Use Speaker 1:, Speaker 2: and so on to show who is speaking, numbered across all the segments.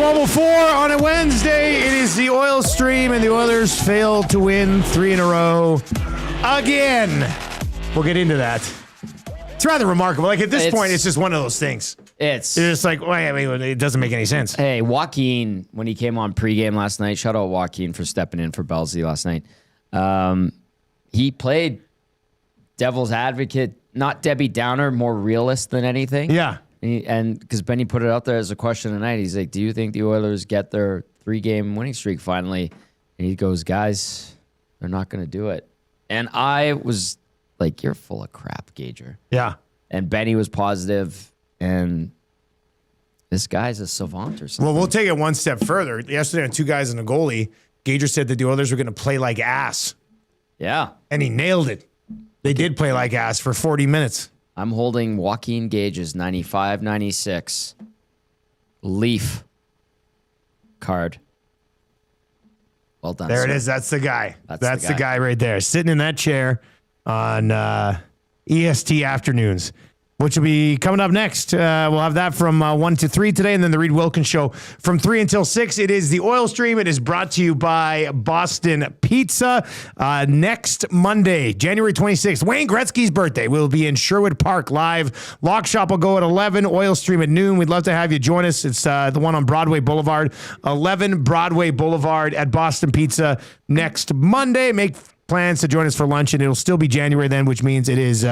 Speaker 1: 12:04 on a Wednesday. It is the Oil Stream, and the Oilers failed to win 3 in a row again. We'll get into that. It's rather remarkable. Like, at this point, it's just one of those things. It's just like, well, I mean, it doesn't make any sense.
Speaker 2: Hey, Joaquin, when he came on pregame last night, shout out Joaquin for stepping in for Belzy last night. He played devil's advocate, not Debbie Downer, more realist than anything.
Speaker 1: Yeah.
Speaker 2: And because Benny put it out there as a question tonight, he's like, do you think the Oilers get their 3-game winning streak finally? And he goes, guys, they're not going to do it. And I was like, you're full of crap, Gager.
Speaker 1: Yeah.
Speaker 2: And Benny was positive, and this guy's a savant or something.
Speaker 1: Well, we'll take it one step further. Yesterday on Two Guys and a Goalie, Gager said that the Oilers were going to play like ass.
Speaker 2: Yeah.
Speaker 1: And he nailed it. They did play like ass for 40 minutes.
Speaker 2: I'm holding Joaquin Gage's 95-96 Leaf card. Well done,
Speaker 1: There
Speaker 2: sir.
Speaker 1: it is. That's the guy. That's the guy right there, sitting in that chair on EST afternoons, which will be coming up next. We'll have that from 1 to 3 today, and then the Reed Wilkins Show from 3 until 6. It is the Oil Stream. It is brought to you by Boston Pizza. Next Monday, January 26th, Wayne Gretzky's birthday. We'll be in Sherwood Park live. Lock Shop will go at 11, Oil Stream at noon. We'd love to have you join us. It's the one on Broadway Boulevard, 11 Broadway Boulevard at Boston Pizza next Monday. Make plans to join us for lunch, and it'll still be January then, which means it is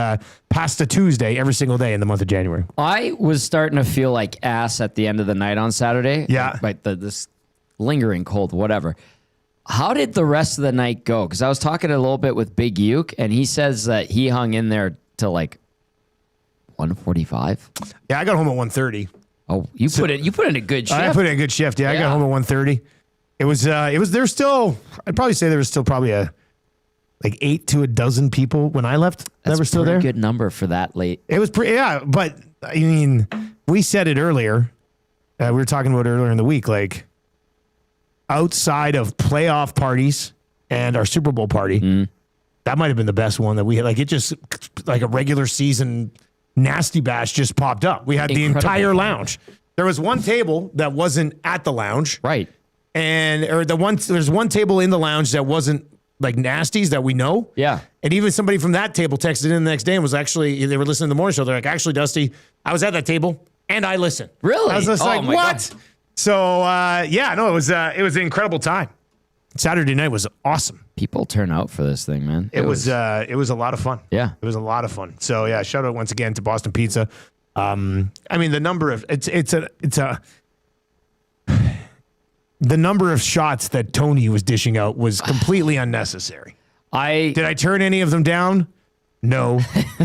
Speaker 1: Pasta Tuesday every single day in the month of January.
Speaker 2: I was starting to feel like ass at the end of the night on Saturday.
Speaker 1: Yeah.
Speaker 2: Like this lingering cold, whatever. How did the rest of the night go? Because I was talking a little bit with Big Uke, and he says that he hung in there till like 1:45.
Speaker 1: Yeah, I got home at 1:30.
Speaker 2: Oh, you put in a good shift.
Speaker 1: I put in a good shift. Yeah, I got home at 1:30. It was there's still, I'd probably say there was still probably like 8 to a dozen people when I left that were still there.
Speaker 2: Good number for that late.
Speaker 1: It was pretty, yeah. But I mean, we said it earlier. We were talking about it earlier in the week. Like, outside of playoff parties and our Super Bowl party, that might have been the best one that we had. Like, it just, like a regular season nasty bash just popped up. We had the entire lounge. There was one table that wasn't at the lounge,
Speaker 2: right?
Speaker 1: There's one table in the lounge that wasn't like nasties that we know.
Speaker 2: Yeah.
Speaker 1: And even somebody from that table texted in the next day and was actually, they were listening to the morning show. They're like, actually, Dusty, I was at that table and I listened.
Speaker 2: Really?
Speaker 1: I was just like, what?
Speaker 2: God.
Speaker 1: So, it was an incredible time. Saturday night was awesome.
Speaker 2: People turn out for this thing, man.
Speaker 1: It was a lot of fun.
Speaker 2: Yeah.
Speaker 1: It was a lot of fun. So, yeah, shout out once again to Boston Pizza. I mean, the number of, the number of shots that Tony was dishing out was completely unnecessary. Did I turn any of them down? No.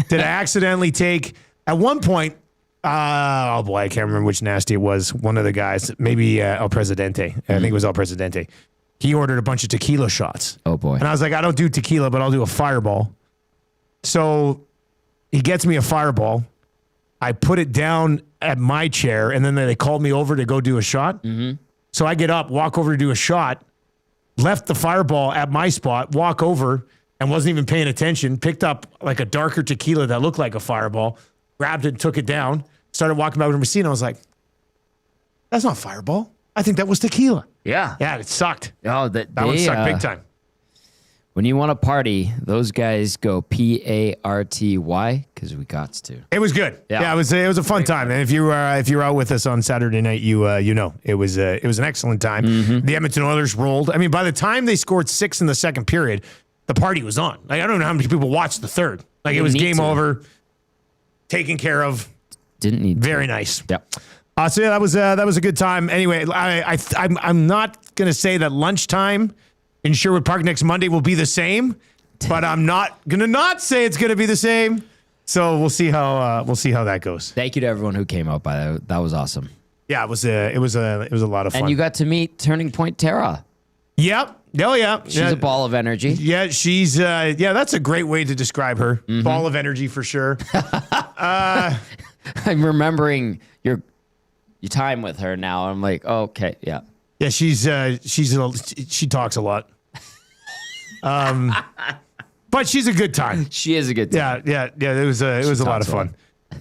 Speaker 1: Did I accidentally take, at one point, oh boy, I can't remember which nasty it was. One of the guys, maybe El Presidente. I think it was El Presidente. He ordered a bunch of tequila shots.
Speaker 2: Oh boy.
Speaker 1: And I was like, I don't do tequila, but I'll do a fireball. So he gets me a fireball. I put it down at my chair, and then they called me over to go do a shot. Mm-hmm. So I get up, walk over to do a shot, left the fireball at my spot, walk over, and wasn't even paying attention, picked up like a darker tequila that looked like a fireball, grabbed it, took it down, started walking back to my seat, and I was like, that's not fireball. I think that was tequila.
Speaker 2: Yeah.
Speaker 1: Yeah, it sucked.
Speaker 2: Oh,
Speaker 1: that one sucked big time.
Speaker 2: When you want to party, those guys go PARTY because we got to.
Speaker 1: It was good. Yeah, it was a fun time. And if you were out with us on Saturday night, you know it was an excellent time. Mm-hmm. The Edmonton Oilers rolled. I mean, by the time they scored 6 in the second period, the party was on. Like, I don't know how many people watched the third. Like, it was game over, taken care of.
Speaker 2: Didn't need
Speaker 1: very
Speaker 2: to.
Speaker 1: nice.
Speaker 2: Yep.
Speaker 1: So yeah, that was a good time. Anyway, I'm not gonna say that lunchtime in Sherwood Park next Monday will be the same, but I'm not gonna not say it's gonna be the same. So we'll see how that goes.
Speaker 2: Thank you to everyone who came out by that. That was awesome.
Speaker 1: Yeah, it was a lot of fun.
Speaker 2: And you got to meet Turning Point Tara.
Speaker 1: Yep. Oh yeah.
Speaker 2: She's a ball of energy.
Speaker 1: Yeah, she's that's a great way to describe her. Mm-hmm. Ball of energy for sure.
Speaker 2: I'm remembering your time with her now. I'm like, oh, okay, yeah.
Speaker 1: Yeah, she talks a lot. But she's a good time.
Speaker 2: She is a good time.
Speaker 1: Yeah. It was a lot of fun.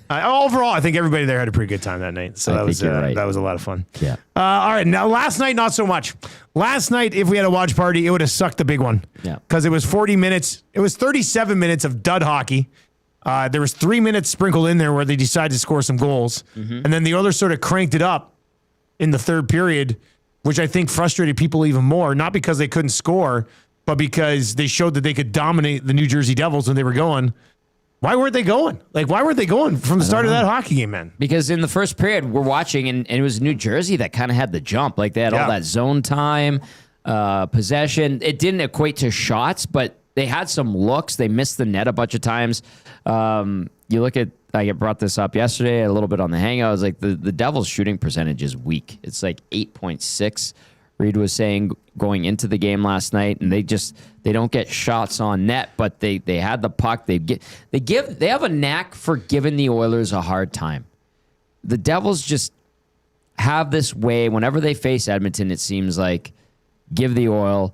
Speaker 1: Overall, I think everybody there had a pretty good time that night. So that was a lot of fun.
Speaker 2: Yeah.
Speaker 1: All right. Now, last night, not so much. Last night, if we had a watch party, it would have sucked the big one.
Speaker 2: Yeah.
Speaker 1: Because it was 40 minutes. It was 37 minutes of dud hockey. There was 3 minutes sprinkled in there where they decided to score some goals. Mm-hmm. And then the Oilers sort of cranked it up in the third period, which I think frustrated people even more. Not because they couldn't score, but because they showed that they could dominate the New Jersey Devils when they were going. Why weren't they going? Why weren't they going from the start of that hockey game, man?
Speaker 2: Because in the first period, we're watching, and it was New Jersey that kind of had the jump. They had all that zone time, possession. It didn't equate to shots, but they had some looks. They missed the net a bunch of times. You look at, I brought this up yesterday a little bit on the hangout. I was like, the Devils' shooting percentage is weak. It's 8.6. Reed was saying going into the game last night, and they don't get shots on net, but they had the puck. They have a knack for giving the Oilers a hard time. The Devils just have this way whenever they face Edmonton. It seems like give the Oil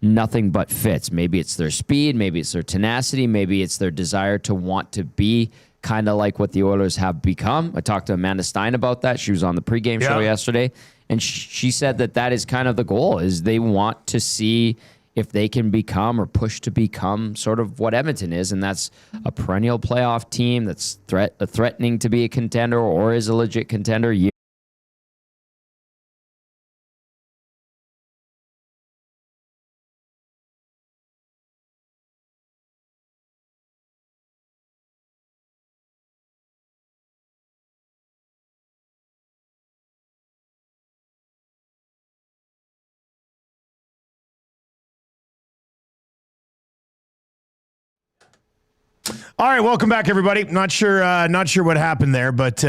Speaker 2: nothing but fits. Maybe it's their speed, maybe it's their tenacity, maybe it's their desire to want to be kind of like what the Oilers have become. I talked to Amanda Stein about that. She was on the pregame show yesterday. And she said that is kind of the goal, is they want to see if they can become or push to become sort of what Edmonton is, and that's a perennial playoff team that's threatening to be a contender or is a legit contender.
Speaker 1: All right, welcome back, everybody. Not sure what happened there, but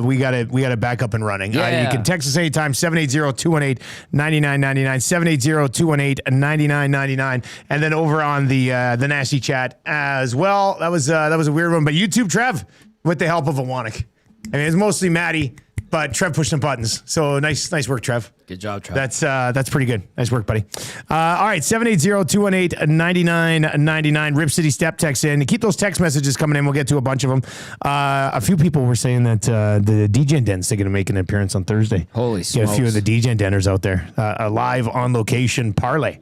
Speaker 1: we got it back up and running.
Speaker 2: Yeah.
Speaker 1: You can text us anytime, 780-218-9999, 780-218-9999, and then over on the nasty chat as well. That was a weird one, but YouTube Trev with the help of Awanik. I mean, it's mostly Maddie, but Trev pushed some buttons. So nice work, Trev.
Speaker 2: Good job, Trev.
Speaker 1: That's pretty good. Nice work, buddy. All right, 780-218-9999. Rip City Step text in. Keep those text messages coming in. We'll get to a bunch of them. A few people were saying that the DJ Den's going to make an appearance on Thursday.
Speaker 2: Holy smokes.
Speaker 1: Get a few of the DJ Denners out there. A live on location parlay.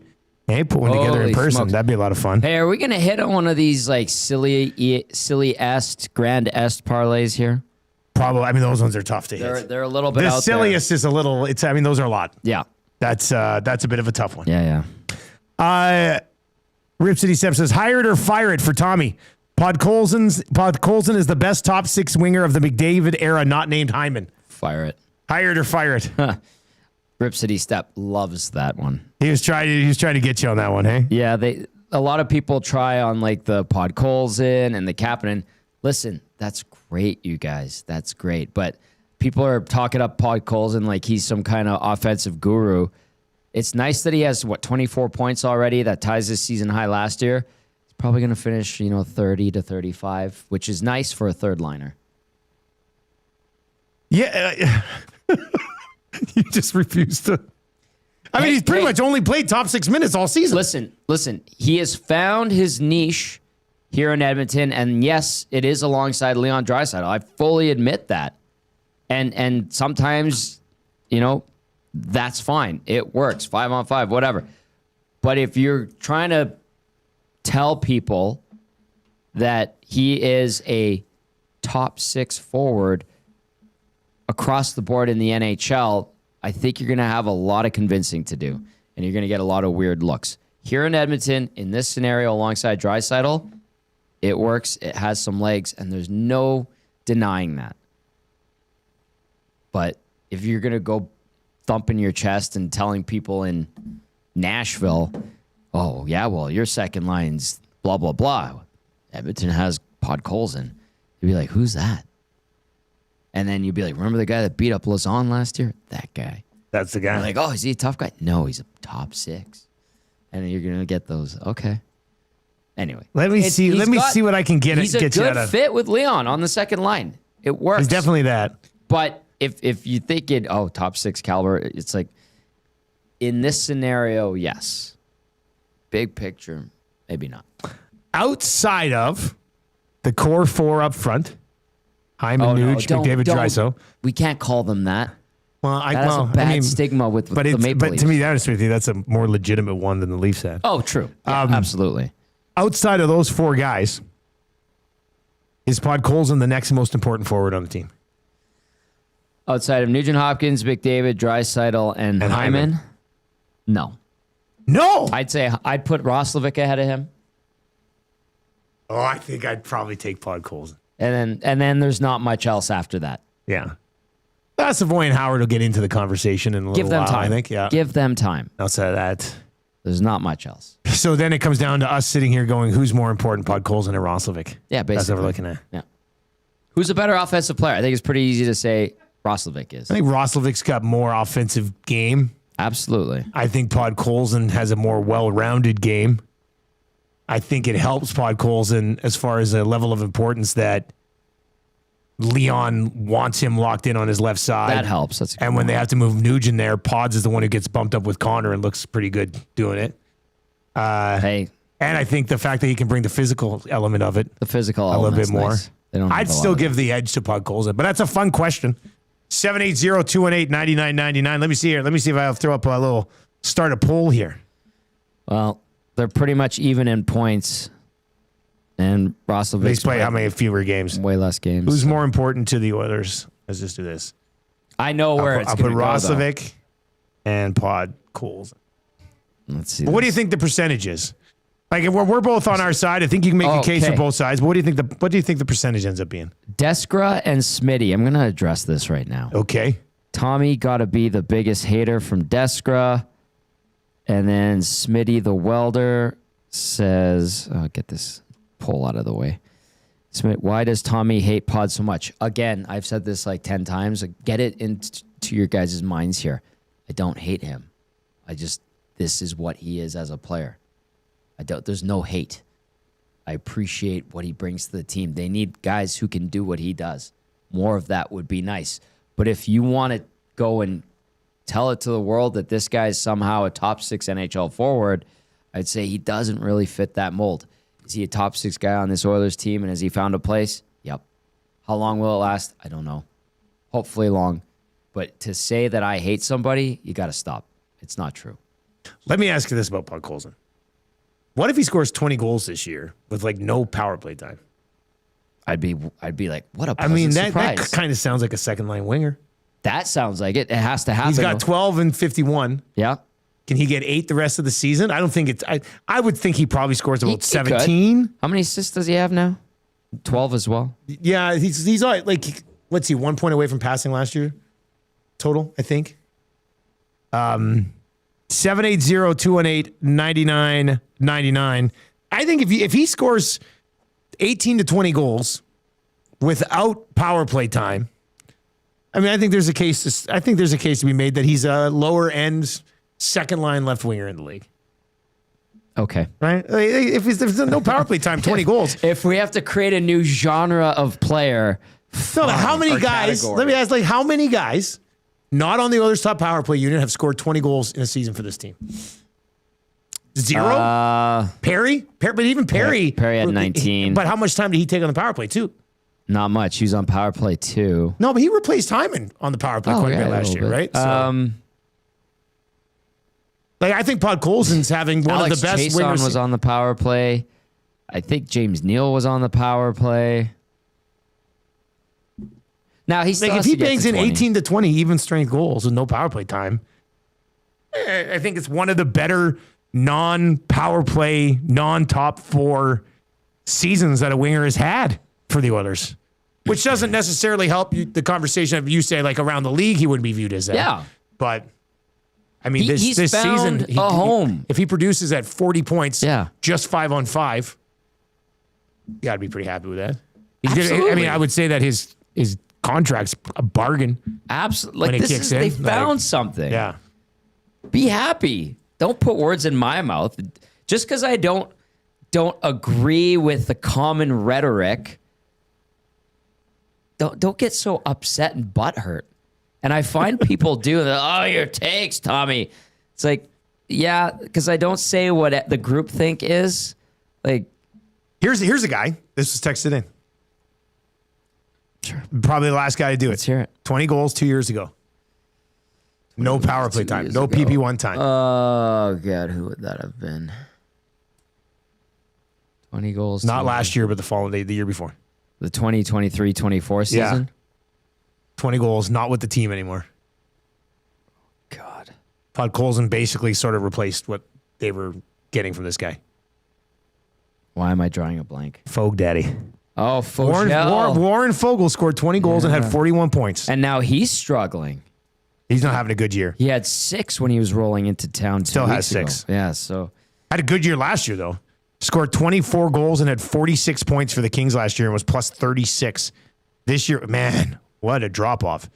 Speaker 1: Hey, put one together in person. Smokes. That'd be a lot of fun.
Speaker 2: Hey, are we going to hit on one of these silly-est, grand-est parlays here?
Speaker 1: Probably. I mean, those ones are tough to hit.
Speaker 2: They're a little bit
Speaker 1: out
Speaker 2: there.
Speaker 1: The silliest is a little. Those are a lot.
Speaker 2: Yeah.
Speaker 1: That's a bit of a tough one.
Speaker 2: Yeah.
Speaker 1: Rip City Step says, hire it or fire it for Tommy. Podkolzin is the best top six winger of the McDavid era, not named Hyman.
Speaker 2: Fire it.
Speaker 1: Hire it or fire it.
Speaker 2: Rip City Step loves that one.
Speaker 1: He was trying to get you on that one, hey?
Speaker 2: Yeah, a lot of people try on the Podkolzin and the Kapanen. Listen, that's great, you guys. That's great. But people are talking up Podkolzin like he's some kind of offensive guru. It's nice that he has, 24 points already. That ties his season high last year. He's probably going to finish, 30 to 35, which is nice for a third liner.
Speaker 1: Yeah. You just refused to. I mean, he's pretty much only played top 6 minutes all season.
Speaker 2: Listen. He has found his niche here in Edmonton, and yes, it is alongside Leon Draisaitl. I fully admit that. And sometimes, that's fine. It works. 5-on-5, whatever. But if you're trying to tell people that he is a top 6 forward across the board in the NHL, I think you're going to have a lot of convincing to do, and you're going to get a lot of weird looks. Here in Edmonton, in this scenario alongside Draisaitl, it works, it has some legs, and there's no denying that. But if you're going to go thumping your chest and telling people in Nashville, oh, yeah, well, your second line's blah, blah, blah. Edmonton has Podkolzin. You'd be like, who's that? And then you'd be like, remember the guy that beat up Lazon last year? That guy.
Speaker 1: That's the guy.
Speaker 2: You're like, oh, is he a tough guy? No, he's a top 6. And then you're going to get those, okay. Anyway,
Speaker 1: let me see what I can get.
Speaker 2: He's a good fit with Leon on the second line. It works.
Speaker 1: He's definitely that.
Speaker 2: But if you think top 6 caliber, it's like in this scenario, yes. Big picture, maybe not.
Speaker 1: Outside of the core 4 up front, Hyman, Nuge, McDavid, Draisaitl.
Speaker 2: We can't call them that.
Speaker 1: Well,
Speaker 2: That's a bad stigma with the Maple Leafs.
Speaker 1: But to me, honest with you, that's a more legitimate one than the Leafs had.
Speaker 2: Oh, true. Yeah, absolutely.
Speaker 1: Outside of those four guys, is Podkolzin the next most important forward on the team?
Speaker 2: Outside of Nugent Hopkins, McDavid, Draisaitl, and Hyman? No.
Speaker 1: No!
Speaker 2: I'd say I'd put Roslovic ahead of him.
Speaker 1: Oh, I think I'd probably take Podkolzin.
Speaker 2: And then there's not much else after that.
Speaker 1: Yeah. Savoy and Howard will get into the conversation in a little
Speaker 2: Give them
Speaker 1: while,
Speaker 2: time.
Speaker 1: I think. Yeah.
Speaker 2: Give them time.
Speaker 1: Outside of that.
Speaker 2: There's not much else.
Speaker 1: So then it comes down to us sitting here going, who's more important, Podkolzin or Roslovic?
Speaker 2: Yeah, basically.
Speaker 1: That's what we're looking at.
Speaker 2: Yeah. Who's a better offensive player? I think it's pretty easy to say Roslovic is.
Speaker 1: I think Roslovic's got more offensive game.
Speaker 2: Absolutely.
Speaker 1: I think Podkolzin has a more well-rounded game. I think it helps Podkolzin as far as a level of importance that Leon wants him locked in on his left side.
Speaker 2: That helps. That's
Speaker 1: and when they have to move Nugent there, Pods is the one who gets bumped up with Connor and looks pretty good doing it.
Speaker 2: Hey.
Speaker 1: And I think the fact that he can bring the physical element of it
Speaker 2: The physical
Speaker 1: a little bit more.
Speaker 2: Nice. They don't have
Speaker 1: I'd
Speaker 2: a lot
Speaker 1: still
Speaker 2: of
Speaker 1: give the edge to Podkolzin, but that's a fun question. 780-218-9999. Let me see here. Let me see if I'll throw up a little start a poll here.
Speaker 2: Well, they're pretty much even in points. And Roslovic.
Speaker 1: They play how many fewer games?
Speaker 2: Way less games.
Speaker 1: Who's more important to the Oilers? Let's just do this.
Speaker 2: I know where it's going to go.
Speaker 1: I'll put Roslovic and Podkolzin.
Speaker 2: Let's see.
Speaker 1: What do you think the percentage is? Like, if we're both on our side, I think you can make a case for both sides. But what do you think the percentage ends up being?
Speaker 2: Deskra and Smitty. I'm going to address this right now.
Speaker 1: Okay.
Speaker 2: Tommy got to be the biggest hater from Deskra. And then Smitty the welder says, get this poll out of the way. Why does Tommy hate Pod so much? Again, I've said this like 10 times. Get it into your guys' minds here. I don't hate him. This is what he is as a player. There's no hate. I appreciate what he brings to the team. They need guys who can do what he does. More of that would be nice. But if you want to go and tell it to the world that this guy is somehow a top 6 NHL forward, I'd say he doesn't really fit that mold. Is he a top 6 guy on this Oilers team, and has he found a place? Yep. How long will it last? I don't know. Hopefully long. But to say that I hate somebody, you got to stop. It's not true.
Speaker 1: Let me ask you this about Podkolzin. What if he scores 20 goals this year with like no power play time?
Speaker 2: I'd be like, what a pleasant surprise.
Speaker 1: That kind of sounds like a second line winger.
Speaker 2: That sounds like it. It has to happen.
Speaker 1: He's got 12 and 51.
Speaker 2: Yeah.
Speaker 1: Can he get 8 the rest of the season? I don't think it's. I would think he probably scores about 17.
Speaker 2: How many assists does he have now? 12 as well.
Speaker 1: Yeah, he's like, let's see, 1 point away from passing last year total, I think. 780-218-9999. I think if he scores 18 to 20 goals without power play time, I mean, I think there's a case to be made that he's a lower end second line left winger in the league.
Speaker 2: Okay.
Speaker 1: Right? If there's no power play time, 20 goals.
Speaker 2: If we have to create a new genre of player,
Speaker 1: how many guys, category. Let me ask, like, how many guys not on the Oilers top power play unit have scored 20 goals in a season for this team? 0? Perry? But even Perry.
Speaker 2: Perry had 19.
Speaker 1: But how much time did he take on the power play, too?
Speaker 2: Not much. He was on power play, too.
Speaker 1: No, but he replaced Hyman on the power play quite a bit last year, right? So, I think Podkolzin's having one of the best
Speaker 2: Chason
Speaker 1: wingers.
Speaker 2: Was on the power play. I think James Neal was on the power play. Now he's
Speaker 1: if he bangs in 18 to 20 even strength goals with no power play time, I think it's one of the better non-power play, non-top 4 seasons that a winger has had for the Oilers, which doesn't necessarily help the conversation of you say like around the league he wouldn't be viewed as that.
Speaker 2: Yeah,
Speaker 1: but I mean this season
Speaker 2: home.
Speaker 1: If he produces at 40 points, just 5-on-5, you got to be pretty happy with that.
Speaker 2: Absolutely.
Speaker 1: I mean, I would say that his contract's a bargain.
Speaker 2: Absolutely.
Speaker 1: When it kicks in.
Speaker 2: They found something.
Speaker 1: Yeah.
Speaker 2: Be happy. Don't put words in my mouth. Just because I don't agree with the common rhetoric, don't get so upset and butthurt. And I find people do that. Oh, your takes, Tommy. It's like, yeah, because I don't say what the group think is. Like,
Speaker 1: here's a guy. This was texted in.
Speaker 2: Sure.
Speaker 1: Probably the last guy to do
Speaker 2: Let's
Speaker 1: it.
Speaker 2: hear it.
Speaker 1: 20 goals 2 years ago. No power play time. No PP1 time.
Speaker 2: Oh, God. Who would that have been? 20 goals.
Speaker 1: Not last year, but the following day, the year before.
Speaker 2: The 2023-24 season?
Speaker 1: Yeah. 20 goals, not with the team anymore.
Speaker 2: God.
Speaker 1: Podkolzin basically sort of replaced what they were getting from this guy.
Speaker 2: Why am I drawing a blank?
Speaker 1: Fogue Daddy.
Speaker 2: Oh, Fogle.
Speaker 1: Warren Fogle scored 20 goals and had 41 points.
Speaker 2: And now he's struggling.
Speaker 1: He's not having a good year.
Speaker 2: He had 6 when he was rolling into town.
Speaker 1: Still has 6.
Speaker 2: Yeah, so.
Speaker 1: Had a good year last year, though. Scored 24 goals and had 46 points for the Kings last year and was plus 36. This year, man, what a drop-off.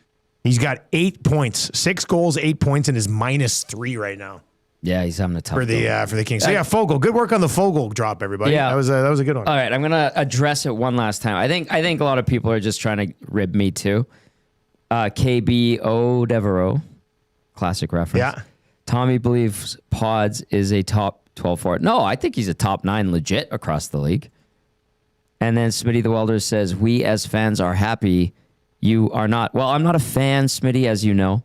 Speaker 1: He's got 8 points. 6 goals, 8 points, and is -3 right now.
Speaker 2: Yeah, he's having a tough
Speaker 1: for the Kings. So yeah, Fogle. Good work on the Fogle drop, everybody.
Speaker 2: Yeah.
Speaker 1: That was a good one.
Speaker 2: All right, I'm gonna address it one last time. I think a lot of people are just trying to rib me too. KBO Devereaux, classic reference.
Speaker 1: Yeah.
Speaker 2: Tommy believes Pods is a top 12 forward. No, I think he's a top 9 legit across the league. And then Smitty the Welder says, "We as fans are happy. You are not." Well, I'm not a fan, Smitty, as you know.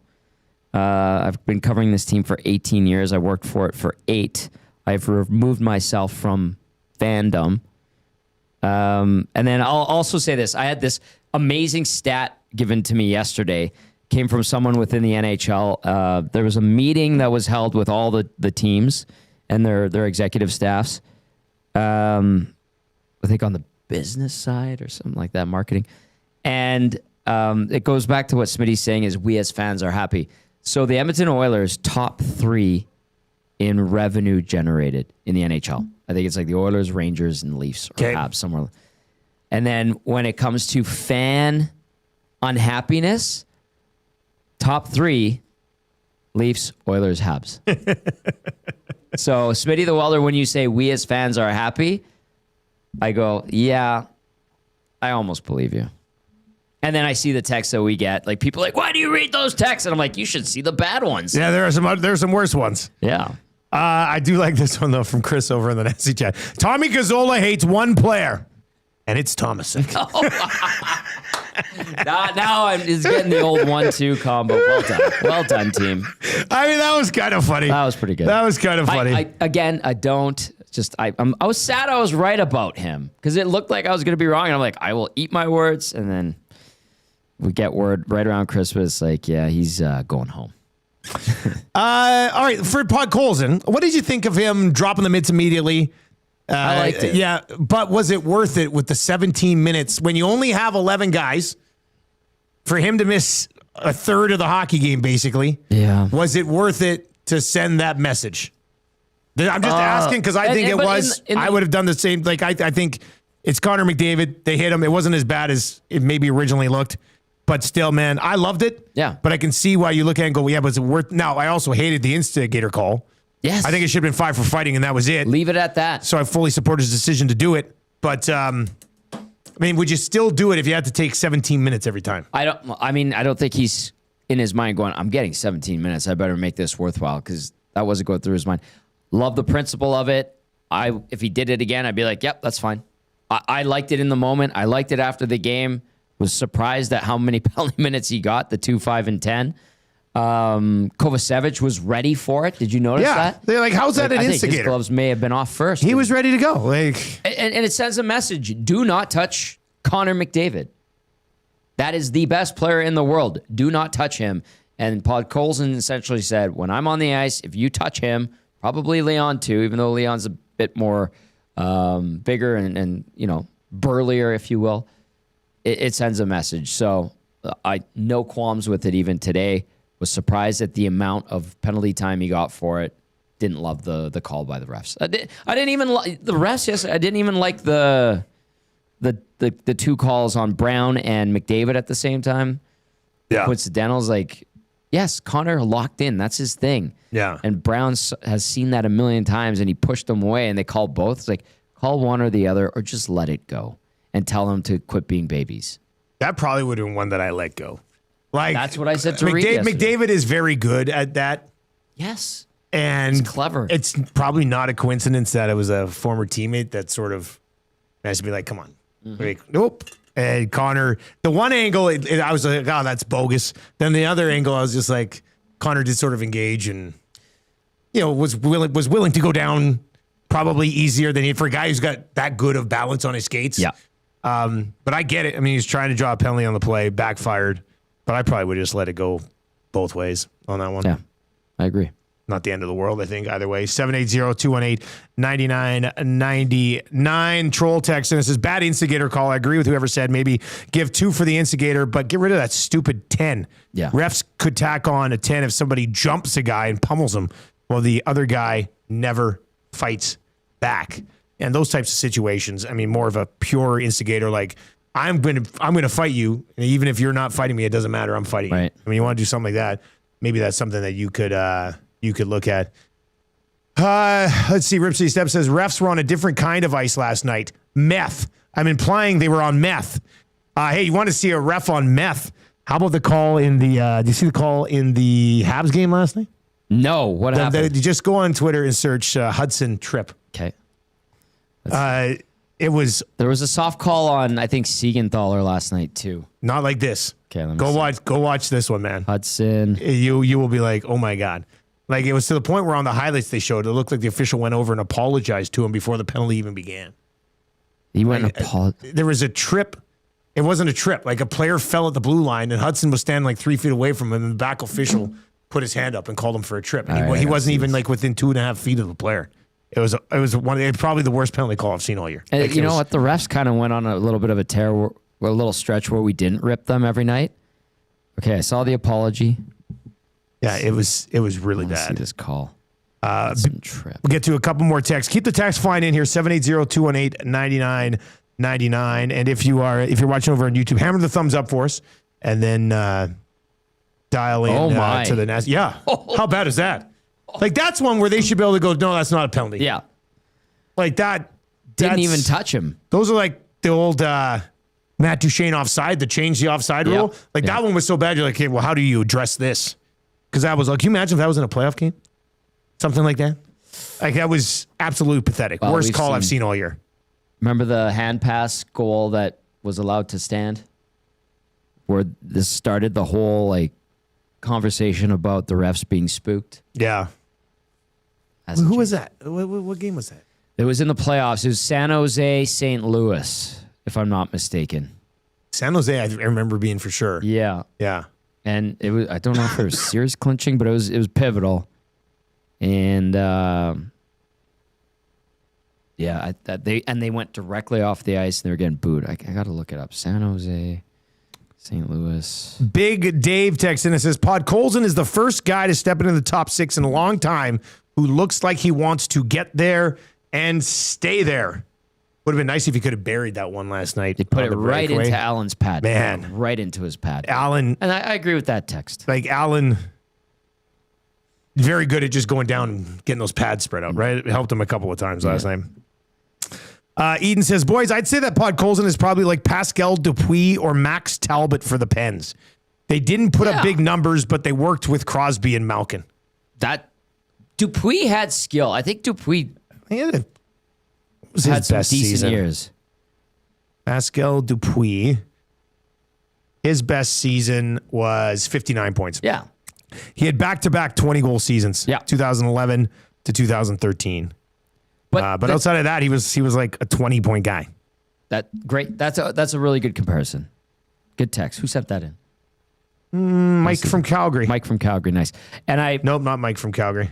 Speaker 2: I've been covering this team for 18 years. I worked for it for 8. I've removed myself from fandom. And then I'll also say this. I had this amazing stat given to me yesterday. Came from someone within the NHL. There was a meeting that was held with all the teams and their executive staffs. I think on the business side or something like that, marketing. And it goes back to what Smitty's saying is we as fans are happy. So the Edmonton Oilers, top 3 in revenue generated in the NHL. I think it's like the Oilers, Rangers, and Leafs, or Habs somewhere. And then when it comes to fan unhappiness, top 3, Leafs, Oilers, Habs. So Smitty the Welder, when you say we as fans are happy, I go, yeah, I almost believe you. And then I see the texts that we get. Like, people are like, why do you read those texts? And I'm like, you should see the bad ones.
Speaker 1: Yeah, there are some worse ones.
Speaker 2: Yeah.
Speaker 1: I do like this one, though, from Chris over in the Nancy chat. Tommy Gazzola hates one player, and it's Thomason.
Speaker 2: Now I'm just getting the old 1-2 combo. Well done. Well done, team.
Speaker 1: I mean, that was kind of funny.
Speaker 2: That was pretty good.
Speaker 1: That was kind of funny.
Speaker 2: I was sad I was right about him because it looked like I was going to be wrong. And I'm like, I will eat my words. And then we get word right around Christmas, like, yeah, he's going home.
Speaker 1: All right, for Podkolzin, what did you think of him dropping the mitts immediately?
Speaker 2: I liked it.
Speaker 1: Yeah, but was it worth it with the 17 minutes when you only have 11 guys for him to miss a third of the hockey game, basically?
Speaker 2: Yeah.
Speaker 1: Was it worth it to send that message? I'm just asking because I think it was. I would have done the same. Like, I think it's Connor McDavid. They hit him. It wasn't as bad as it maybe originally looked. But still, man, I loved it.
Speaker 2: Yeah.
Speaker 1: But I can see why you look at it and go, yeah, but it's worth. Now, I also hated the instigator call.
Speaker 2: Yes.
Speaker 1: I think it should have been 5 for fighting, and that was it.
Speaker 2: Leave it at that.
Speaker 1: So I fully support his decision to do it. But, I mean, would you still do it if you had to take 17 minutes every time?
Speaker 2: I don't think he's in his mind going, I'm getting 17 minutes. I better make this worthwhile, because that wasn't going through his mind. Love the principle of it. If he did it again, I'd be like, yep, that's fine. I liked it in the moment. I liked it after the game. Was surprised at how many penalty minutes he got, the 2, 5, and 10. Kovacevic was ready for it. Did you notice that?
Speaker 1: They're like, how's that an
Speaker 2: I think
Speaker 1: instigator?
Speaker 2: his gloves may have been off first.
Speaker 1: He was ready to go. Like,
Speaker 2: and it sends a message. Do not touch Connor McDavid. That is the best player in the world. Do not touch him. And Podkolzin essentially said, when I'm on the ice, if you touch him, probably Leon too, even though Leon's a bit more bigger and burlier, if you will, it sends a message. So I no qualms with it even today. Was surprised at the amount of penalty time he got for it. Didn't love the call by the refs. I didn't even like the refs. Yes, I didn't even like the 2 calls on Brown and McDavid at the same time.
Speaker 1: yeah.
Speaker 2: Coincidentals, like, yes, Connor locked in. That's his thing.
Speaker 1: Yeah.
Speaker 2: And Brown has seen that a million times, and he pushed them away, and they called both. It's like, call one or the other, or just let it go and tell them to quit being babies.
Speaker 1: That probably would have been one that I let go. Like,
Speaker 2: that's what I said to Reed yesterday.
Speaker 1: McDavid is very good at that.
Speaker 2: Yes.
Speaker 1: And
Speaker 2: it's clever.
Speaker 1: It's probably not a coincidence that it was a former teammate that sort of has to be like, come on.
Speaker 2: Mm-hmm.
Speaker 1: Like, nope. And Connor, the one angle, I was like, oh, that's bogus. Then the other angle, I was just like, Connor did sort of engage and, was willing to go down probably easier than for a guy who's got that good of balance on his skates.
Speaker 2: Yeah.
Speaker 1: But I get it. I mean, he's trying to draw a penalty on the play, backfired. But I probably would just let it go both ways on that one.
Speaker 2: Yeah, I agree.
Speaker 1: Not the end of the world, I think, either way. 780-218-9999. Troll text, and it says, bad instigator call. I agree with whoever said maybe give 2 for the instigator, but get rid of that stupid 10.
Speaker 2: Yeah.
Speaker 1: Refs could tack on a 10 if somebody jumps a guy and pummels him while the other guy never fights back. And those types of situations, I mean, more of a pure instigator, like, I'm gonna fight you, and even if you're not fighting me, it doesn't matter. I'm fighting you. I mean, you want to do something like that, maybe that's something that you could look at. Let's see. Ripsy Step says refs were on a different kind of ice last night. Meth. I'm implying they were on meth. Hey, you want to see a ref on meth? How about the call in the? Did you see the call in the Habs game last night?
Speaker 2: No. What happened?
Speaker 1: Just go on Twitter and search Hudson Tripp.
Speaker 2: Okay.
Speaker 1: There was
Speaker 2: a soft call on, I think, Siegenthaler last night too.
Speaker 1: Not like this.
Speaker 2: Okay, let me
Speaker 1: go watch this one, man.
Speaker 2: Hudson.
Speaker 1: You will be like, oh my God. Like, it was to the point where on the highlights they showed, it looked like the official went over and apologized to him before the penalty even began.
Speaker 2: He went and apologized.
Speaker 1: There was a trip. It wasn't a trip. Like, a player fell at the blue line and Hudson was standing like 3 feet away from him, and the back official put his hand up and called him for a trip. And he wasn't even like within 2.5 feet of the player. It was probably the worst penalty call I've seen all year.
Speaker 2: Like, you know what? The refs kind of went on a little bit of a tear, a little stretch where we didn't rip them every night. Okay, I saw the apology.
Speaker 1: Yeah, it was really bad.
Speaker 2: See this call.
Speaker 1: Trip. We'll get to a couple more texts. Keep the text fine in here, 780-218-9999. And if you're watching over on YouTube, hammer the thumbs up for us, and then dial in to the NAS. Yeah. How bad is that? Like, that's one where they should be able to go, no, that's not a penalty.
Speaker 2: Yeah.
Speaker 1: Like, that.
Speaker 2: Didn't even touch him.
Speaker 1: Those are like the old Matt Duchene offside, to change the offside rule. Like, that one was so bad, you're like, okay, well, how do you address this? Because that was like, can you imagine if that was in a playoff game? Something like that? Like, that was absolutely pathetic.
Speaker 2: Well,
Speaker 1: Worst call I've seen all year.
Speaker 2: Remember the hand pass goal that was allowed to stand? Where this started the whole, like, conversation about the refs being spooked?
Speaker 1: Yeah. Who was that? What game was that?
Speaker 2: It was in the playoffs. It was San Jose, St. Louis, if I'm not mistaken.
Speaker 1: San Jose, I remember being for sure.
Speaker 2: Yeah.
Speaker 1: Yeah.
Speaker 2: And it was, I don't know if it was series clinching, but it was pivotal. And they went directly off the ice and they were getting booed. I got to look it up. San Jose, St. Louis.
Speaker 1: Big Dave texts in and says, Podkolzin is the first guy to step into the top 6 in a long time who looks like he wants to get there and stay there. Would have been nice if he could have buried that one last night.
Speaker 2: He put it right into Allen's pad.
Speaker 1: Man.
Speaker 2: Right into his pad.
Speaker 1: Allen.
Speaker 2: And I agree with that text.
Speaker 1: Like, Allen, very good at just going down and getting those pads spread out, right? It helped him a couple of times last night. Eden says, boys, I'd say that Podkolzin is probably like Pascal Dupuis or Max Talbot for the Pens. They didn't put up big numbers, but they worked with Crosby and Malkin.
Speaker 2: That Dupuis had skill. I think Dupuis
Speaker 1: had
Speaker 2: some
Speaker 1: best
Speaker 2: decent
Speaker 1: season.
Speaker 2: years.
Speaker 1: Pascal Dupuis, his best season was 59 points.
Speaker 2: Yeah.
Speaker 1: He had back-to-back 20-goal seasons.
Speaker 2: Yeah.
Speaker 1: 2011 to 2013. But outside of that, he was like a 20-point guy.
Speaker 2: Great. That's a really good comparison. Good text. Who sent that in?
Speaker 1: Mike from Calgary.
Speaker 2: Mike from Calgary. Nice. And
Speaker 1: Nope, not Mike from Calgary.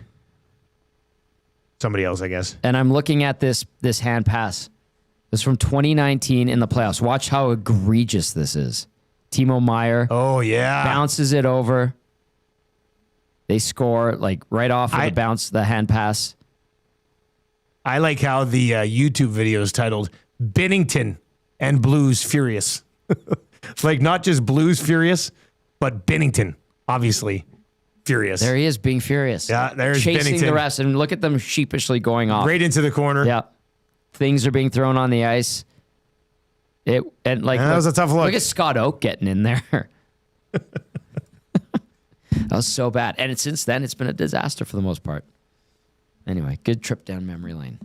Speaker 1: Somebody else, I guess.
Speaker 2: And I'm looking at this hand pass. This is from 2019 in the playoffs. Watch how egregious this is. Timo Meier.
Speaker 1: Oh, yeah.
Speaker 2: Bounces it over. They score like right off of the hand pass.
Speaker 1: I like how the YouTube video is titled Binnington and Blues Furious. Like, not just Blues Furious, but Binnington, obviously furious.
Speaker 2: There he is, being furious.
Speaker 1: Yeah, there's
Speaker 2: chasing
Speaker 1: Binnington.
Speaker 2: the refs, and look at them sheepishly going off.
Speaker 1: Right into the corner.
Speaker 2: Yeah. Things are being thrown on the ice. That
Speaker 1: was a tough look.
Speaker 2: Look at Scott Oak getting in there. That was so bad. And since then, it's been a disaster for the most part. Anyway, good trip down memory lane.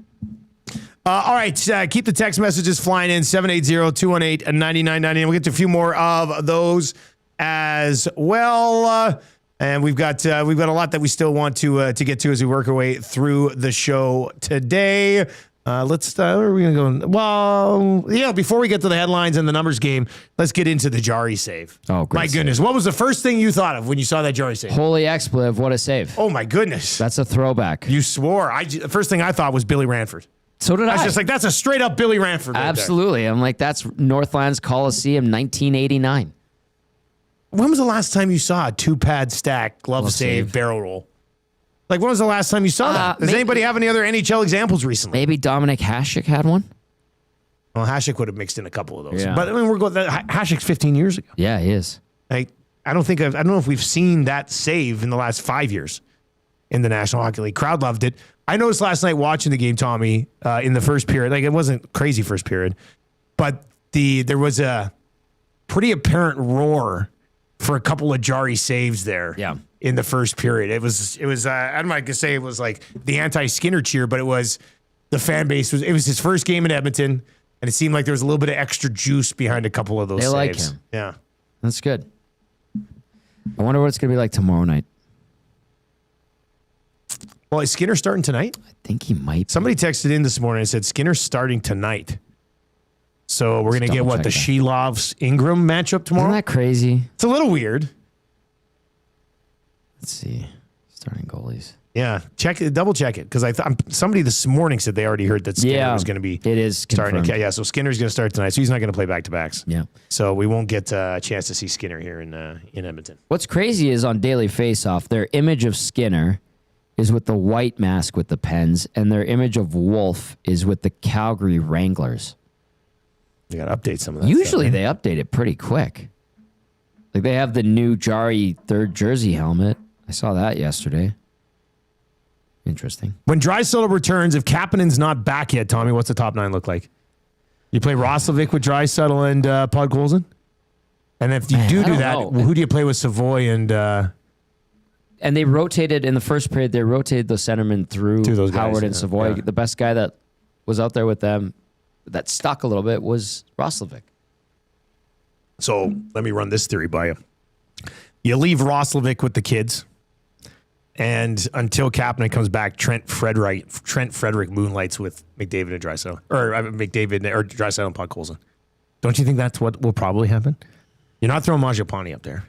Speaker 1: All right, keep the text messages flying in, 780-218-9990. We'll get to a few more of those as well. And we've got a lot that we still want to get to as we work our way through the show today. Where are we going to go? Well, yeah, before we get to the headlines and the numbers game, let's get into the Jari save.
Speaker 2: Oh, great.
Speaker 1: My goodness. What was the first thing you thought of when you saw that Jari save?
Speaker 2: Holy expletive, what a save.
Speaker 1: Oh, my goodness.
Speaker 2: That's a throwback.
Speaker 1: You swore. The first thing I thought was Billy Ranford.
Speaker 2: So did I.
Speaker 1: I was just like, that's a straight up Billy Ranford. Right
Speaker 2: Absolutely.
Speaker 1: there.
Speaker 2: I'm like, that's Northlands Coliseum, 1989.
Speaker 1: When was the last time you saw a 2-pad stack, glove save, barrel roll? Like, when was the last time you saw that? Does anybody have any other NHL examples recently?
Speaker 2: Maybe Dominic Hasek had one.
Speaker 1: Well, Hasek would have mixed in a couple of those.
Speaker 2: Yeah.
Speaker 1: But I mean, Hasek's 15 years ago.
Speaker 2: Yeah, he is.
Speaker 1: I don't know if we've seen that save in the last 5 years in the National Hockey League. Crowd loved it. I noticed last night watching the game, Tommy, in the first period, like it wasn't crazy first period, but there was a pretty apparent roar for a couple of Jari saves there.
Speaker 2: Yeah.
Speaker 1: In the first period. It was I'm not gonna say it was like the anti-Skinner cheer, but it was the fan base it was his first game in Edmonton, and it seemed like there was a little bit of extra juice behind a couple of those saves.
Speaker 2: They like him.
Speaker 1: Yeah.
Speaker 2: That's good. I wonder what it's gonna be like tomorrow night.
Speaker 1: Well, is Skinner starting tonight?
Speaker 2: I think he might.
Speaker 1: Somebody texted in this morning and said Skinner's starting tonight. So we're gonna get the Shelovs Ingram matchup tomorrow.
Speaker 2: Isn't that crazy?
Speaker 1: It's a little weird.
Speaker 2: Let's see. Starting goalies.
Speaker 1: Yeah, double check it, because somebody this morning said they already heard that Skinner was going to be.
Speaker 2: It is
Speaker 1: starting.
Speaker 2: confirmed.
Speaker 1: Yeah, so Skinner's going to start tonight, so he's not going to play back-to-backs.
Speaker 2: Yeah.
Speaker 1: So we won't get a chance to see Skinner here in Edmonton.
Speaker 2: What's crazy is on Daily Faceoff, their image of Skinner is with the white mask with the Pens, and their image of Wolf is with the Calgary Wranglers.
Speaker 1: You got to update some of that.
Speaker 2: Usually they update it pretty quick. Like they have the new Jari third jersey helmet. I saw that yesterday. Interesting.
Speaker 1: When Draisaitl returns, if Kapanen's not back yet, Tommy, what's the top 9 look like? You play Roslovic with Draisaitl and Podkolzin? And if you do that, who do you play with Savoy and...
Speaker 2: And they rotated in the first period. They rotated the centerman through those guys, Howard and Savoy. Yeah. The best guy that was out there with them that stuck a little bit was Roslovic.
Speaker 1: So let me run this theory by you. You leave Roslovic with the kids, and until Kapanen comes back, Trent Frederick moonlights with McDavid and Draisaitl, or Draisaitl and Podkolzin. Don't you think that's what will probably happen? You're not throwing Mangiapane up there.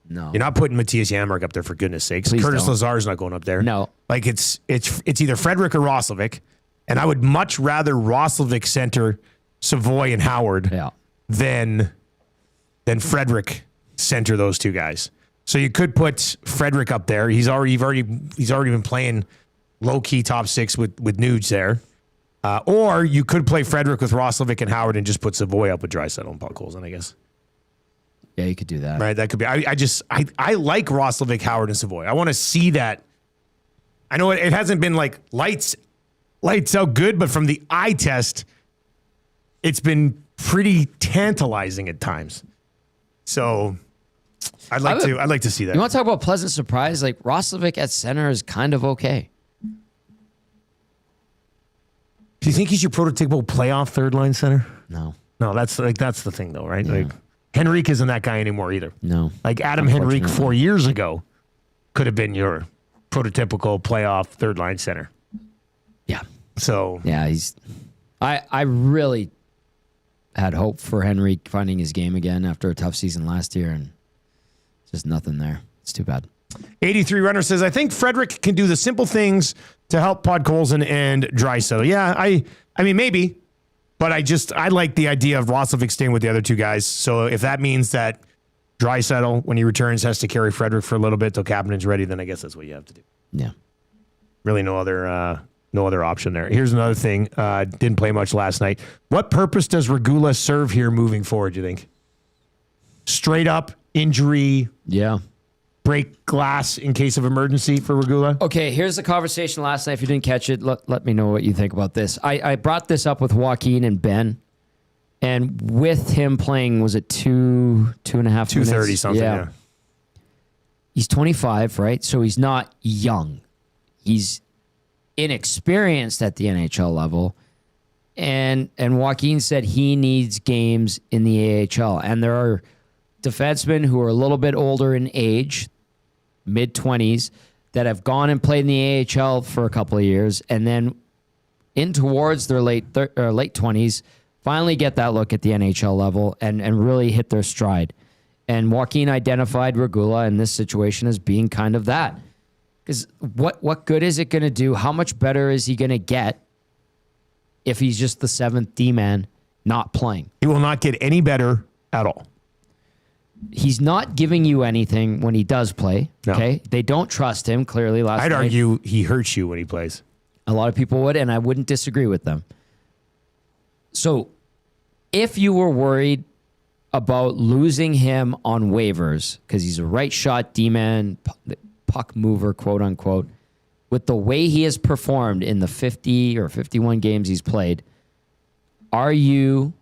Speaker 2: No.
Speaker 1: You're not putting Matthias Janmark up there, for goodness sakes.
Speaker 2: Please
Speaker 1: Curtis
Speaker 2: don't.
Speaker 1: Lazar's not going up there.
Speaker 2: No.
Speaker 1: Like it's either Frederick or Roslovic, and I would much rather Roslovic center Savoy and Howard than Frederick center those two guys. So you could put Frederick up there. He's already been playing low key top 6 with Nuge there. Or you could play Frederick with Roslovic and Howard and just put Savoy up with Draisaitl and Podkolzin, I guess.
Speaker 2: Yeah, you could do that.
Speaker 1: Right, that could be. I like Roslovic, Howard, and Savoy. I want to see that. I know it hasn't been like lights out good, but from the eye test, it's been pretty tantalizing at times. So I'd like to see that.
Speaker 2: You want to talk about pleasant surprise? Like Roslovic at center is kind of okay.
Speaker 1: Do you think he's your prototypical playoff third line center?
Speaker 2: No,
Speaker 1: that's the thing though, right? Yeah. Like Henrique isn't that guy anymore either.
Speaker 2: No,
Speaker 1: like Adam Henrique 4 years ago could have been your prototypical playoff third line center.
Speaker 2: Yeah.
Speaker 1: So
Speaker 2: yeah, I really had hope for Henrique finding his game again after a tough season last year, and just nothing there. It's too bad.
Speaker 1: 83 Runner says, I think Frederick can do the simple things to help Podkolzin and Draisaitl. Yeah, I mean, maybe, but I like the idea of Roslovic staying with the other two guys. So if that means that Draisaitl, when he returns, has to carry Frederick for a little bit till Kapanen's ready, then I guess that's what you have to do.
Speaker 2: Yeah.
Speaker 1: Really no other option there. Here's another thing. Didn't play much last night. What purpose does Regula serve here moving forward, do you think? Straight up injury.
Speaker 2: Yeah.
Speaker 1: Break glass in case of emergency for Regula?
Speaker 2: Okay, here's the conversation last night. If you didn't catch it, let me know what you think about this. I brought this up with Joaquin and Ben, and with him playing, was it 2.5 minutes?
Speaker 1: 2:30 something, yeah.
Speaker 2: He's 25, right? So he's not young. He's inexperienced at the NHL level, And Joaquin said he needs games in the AHL. And there are defensemen who are a little bit older in age, mid-20s, that have gone and played in the AHL for a couple of years, and then in towards their late 20s, finally get that look at the NHL level and really hit their stride. And Joaquin identified Regula in this situation as being kind of that. Because what good is it going to do? How much better is he going to get if he's just the seventh D-man not playing?
Speaker 1: He will not get any better at all.
Speaker 2: He's not giving you anything when he does play.
Speaker 1: No.
Speaker 2: Okay, they don't trust him. Clearly,
Speaker 1: I'd argue he hurts you when he plays.
Speaker 2: A lot of people would, and I wouldn't disagree with them. So, if you were worried about losing him on waivers because he's a right shot D-man, puck mover, quote unquote, with the way he has performed in the 50 or 51 games he's played, are you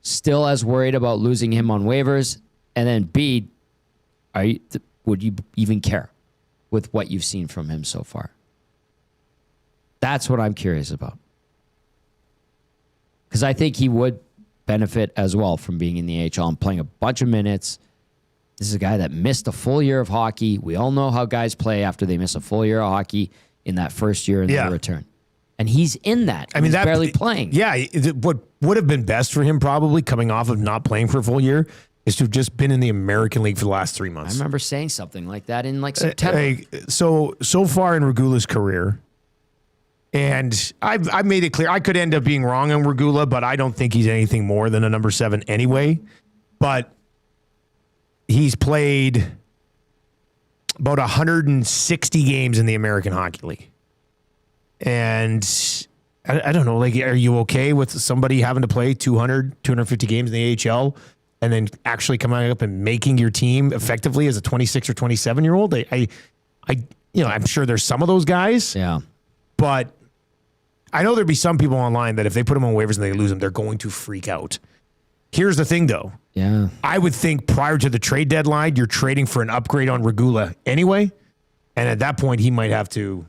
Speaker 2: still as worried about losing him on waivers? And then B, would you even care with what you've seen from him so far? That's what I'm curious about. Because I think he would benefit as well from being in the AHL and playing a bunch of minutes. This is a guy that missed a full year of hockey. We all know how guys play after they miss a full year of hockey in that first year and then return. And he's in that. I mean, he's barely playing.
Speaker 1: Yeah, what would have been best for him probably coming off of not playing for a full year is to have just been in the American League for the last 3 months.
Speaker 2: I remember saying something like that in like September.
Speaker 1: So far in Regula's career, and I've made it clear, I could end up being wrong on Regula, but I don't think he's anything more than a number 7 anyway. But he's played about 160 games in the American Hockey League. And I don't know, like, are you okay with somebody having to play 200, 250 games in the AHL and then actually coming up and making your team effectively as a 26 or 27-year-old? I'm sure there's some of those guys.
Speaker 2: Yeah.
Speaker 1: But I know there'd be some people online that if they put them on waivers and they lose them, they're going to freak out. Here's the thing, though.
Speaker 2: Yeah.
Speaker 1: I would think prior to the trade deadline, you're trading for an upgrade on Regula anyway. And at that point, he might have to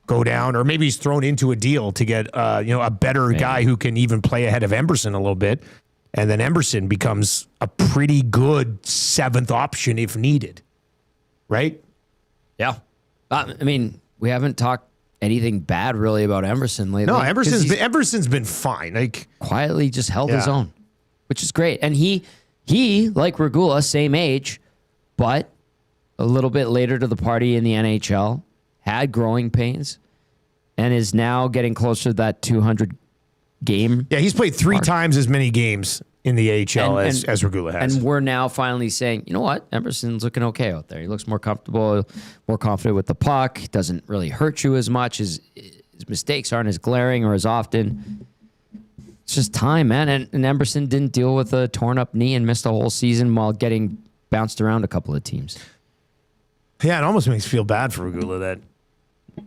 Speaker 1: go down, or maybe he's thrown into a deal to get a better guy who can even play ahead of Emberson a little bit. And then Emberson becomes a pretty good 7th option if needed. Right?
Speaker 2: Yeah. I mean, we haven't talked anything bad really about Emberson lately.
Speaker 1: No, Emberson's been fine. Like,
Speaker 2: quietly just held his own, which is great. And he like Regula, same age, but a little bit later to the party in the NHL, had growing pains, and is now getting closer to that 200 game.
Speaker 1: Yeah, he's played 3 times as many games in the AHL as Regula has.
Speaker 2: And we're now finally saying, you know what? Emberson's looking okay out there. He looks more comfortable, more confident with the puck. Doesn't really hurt you as much. His mistakes aren't as glaring or as often. It's just time, man. And Emberson didn't deal with a torn up knee and missed a whole season while getting bounced around a couple of teams.
Speaker 1: Yeah, it almost makes me feel bad for Regula that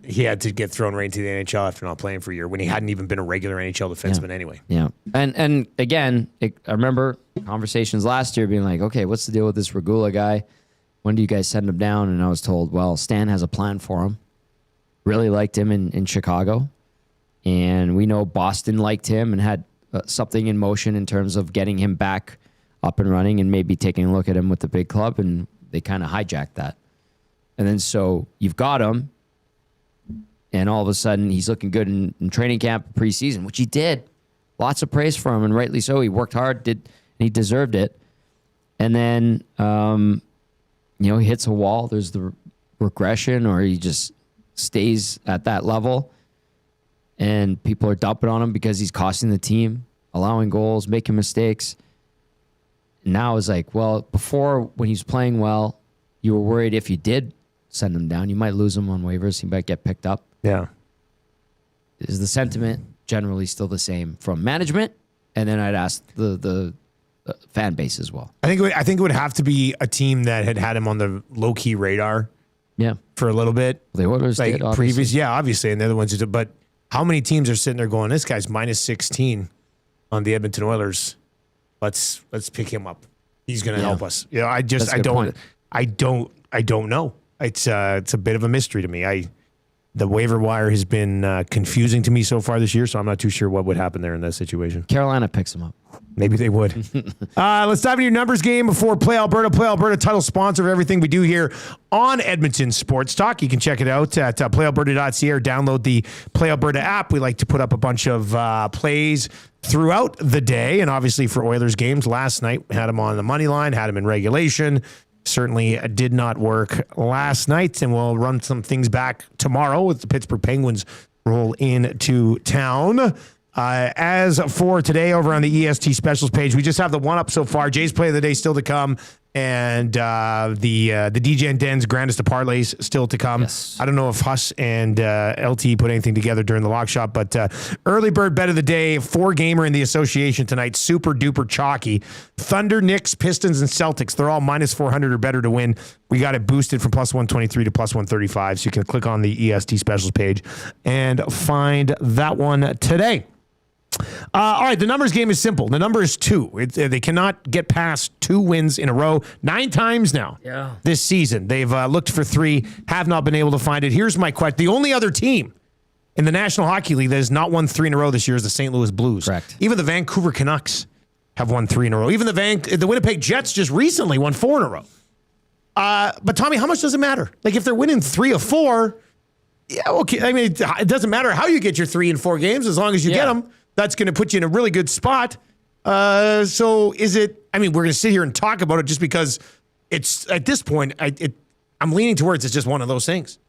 Speaker 1: he had to get thrown right into the NHL after not playing for a year when he hadn't even been a regular NHL defenseman anyway.
Speaker 2: Yeah. And again, I remember conversations last year being like, okay, what's the deal with this Regula guy? When do you guys send him down? And I was told, well, Stan has a plan for him. Really liked him in Chicago. And we know Boston liked him and had something in motion in terms of getting him back up and running and maybe taking a look at him with the big club. And they kind of hijacked that. And then so you've got him. And all of a sudden, he's looking good in training camp, preseason, which he did. Lots of praise for him, and rightly so. He worked hard, and he deserved it. And then, he hits a wall. There's the regression, or he just stays at that level. And people are dumping on him because he's costing the team, allowing goals, making mistakes. Now it's like, well, before when he was playing well, you were worried if you did send him down, you might lose him on waivers. He might get picked up.
Speaker 1: Yeah.
Speaker 2: Is the sentiment generally still the same from management? And then I'd ask the fan base as well.
Speaker 1: I think it would have to be a team that had him on the low key radar.
Speaker 2: Yeah.
Speaker 1: For a little bit.
Speaker 2: The Oilers did, obviously.
Speaker 1: Obviously, and they're the ones who did. But how many teams are sitting there going, this guy's minus 16 on the Edmonton Oilers? Let's pick him up. He's going to help us. I don't know. It's a bit of a mystery to me. The waiver wire has been confusing to me so far this year, so I'm not too sure what would happen there in that situation.
Speaker 2: Carolina picks him up.
Speaker 1: Maybe they would. Let's dive into your numbers game before Play Alberta. Play Alberta, title sponsor of everything we do here on Edmonton Sports Talk. You can check it out at playalberta.ca or download the Play Alberta app. We like to put up a bunch of plays throughout the day, and obviously for Oilers games. Last night, we had them on the money line, had them in regulation. Certainly did not work last night, and we'll run some things back tomorrow with the Pittsburgh Penguins roll into town. As for today, over on the EST Specials page, we just have the one up so far. Jay's play of the day still to come, and the DJ and Den's grandest of parlays still to come.
Speaker 2: Yes.
Speaker 1: I don't know if Huss and LT put anything together during the lock shop, but early bird bet of the day, 4-gamer in the association tonight, super duper chalky. Thunder, Knicks, Pistons, and Celtics. They're all minus 400 or better to win. We got it boosted from plus 123 to plus 135, so you can click on the EST Specials page and find that one today. All right, the numbers game is simple. The number is 2. They cannot get past 2 wins in a row 9 times now this season. They've looked for 3, have not been able to find it. Here's my question. The only other team in the National Hockey League that has not won 3 in a row this year is the St. Louis Blues.
Speaker 2: Correct.
Speaker 1: Even the Vancouver Canucks have won 3 in a row. Even the Winnipeg Jets just recently won 4 in a row. But Tommy, how much does it matter? Like if they're winning 3 of 4, yeah, okay. I mean, it doesn't matter how you get your 3 in 4 games as long as you get them. That's going to put you in a really good spot. So is it, I mean, we're going to sit here and talk about it just because it's, at this point, I'm leaning towards it's just one of those things.